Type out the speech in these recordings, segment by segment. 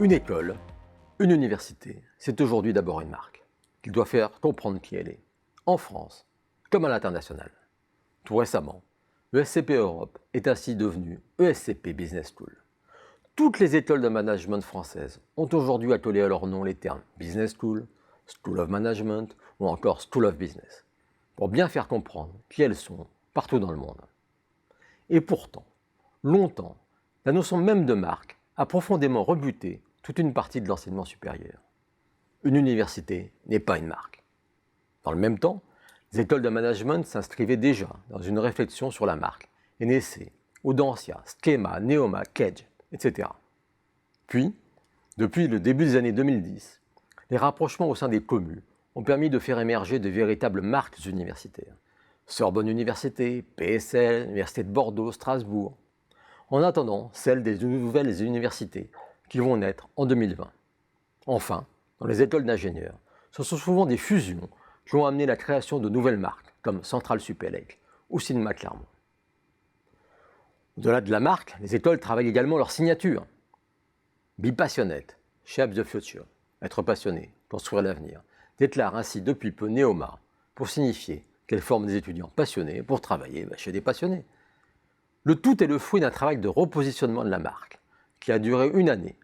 Une école, une université, c'est aujourd'hui d'abord une marque qui doit faire comprendre qui elle est, en France comme à l'international. Tout récemment, ESCP Europe est ainsi devenu ESCP Business School. Toutes les écoles de management françaises ont aujourd'hui accolé à leur nom les termes Business School, School of Management ou encore School of Business, pour bien faire comprendre qui elles sont partout dans le monde. Et pourtant, longtemps, la notion même de marque a profondément rebuté toute une partie de l'enseignement supérieur. Une université n'est pas une marque. Dans le même temps, les écoles de management s'inscrivaient déjà dans une réflexion sur la marque et naissaient Audencia, Schema, Neoma, Kedge, etc. Puis, depuis le début des années 2010, les rapprochements au sein des communes ont permis de faire émerger de véritables marques universitaires. Sorbonne Université, PSL, Université de Bordeaux, Strasbourg. En attendant, celles des nouvelles universités qui vont naître en 2020. Enfin, dans les écoles d'ingénieurs, ce sont souvent des fusions qui ont amené la création de nouvelles marques, comme Central Supélec ou Cinéma Clermont. Au-delà de la marque, les écoles travaillent également leur signature. Be passionate, shape the future, être passionné, construire l'avenir, déclare ainsi depuis peu Neoma pour signifier qu'elle forme des étudiants passionnés pour travailler chez des passionnés. Le tout est le fruit d'un travail de repositionnement de la marque, qui a duré une année,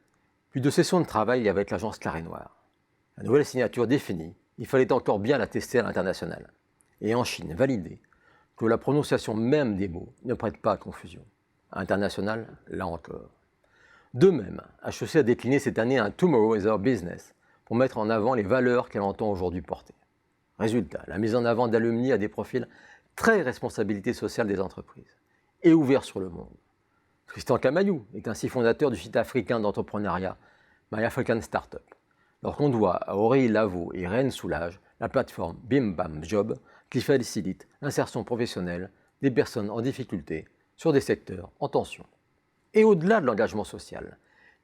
puis de sessions de travail avec l'agence Carré Noir. La nouvelle signature définie, il fallait encore bien la tester à l'international. Et en Chine, valider que la prononciation même des mots ne prête pas à confusion. À l'international, là encore. De même, HEC a décliné cette année un Tomorrow is our business pour mettre en avant les valeurs qu'elle entend aujourd'hui porter. Résultat, la mise en avant d'alumni à des profils très responsabilité sociale des entreprises et ouverts sur le monde. Tristan Camaillou est ainsi fondateur du site africain d'entrepreneuriat My African Startup. Alors qu'on doit à Aurélie Lavaux et Rennes Soulage la plateforme Bim Bam Job qui facilite l'insertion professionnelle des personnes en difficulté sur des secteurs en tension. Et au-delà de l'engagement social,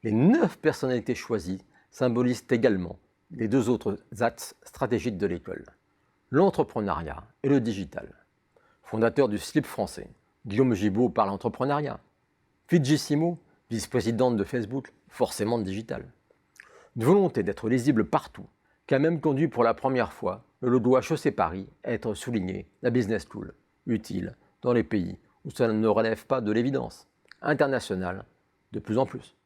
les 9 personnalités choisies symbolisent également les 2 autres axes stratégiques de l'école, l'entrepreneuriat et le digital. Fondateur du slip français, Guillaume Gibault parle entrepreneuriat. Fidjissimo, vice-présidente de Facebook, forcément digital. Une volonté d'être lisible partout, qui a même conduit pour la première fois le logo HEC Paris à être souligné la Business School, utile dans les pays où cela ne relève pas de l'évidence, internationale de plus en plus.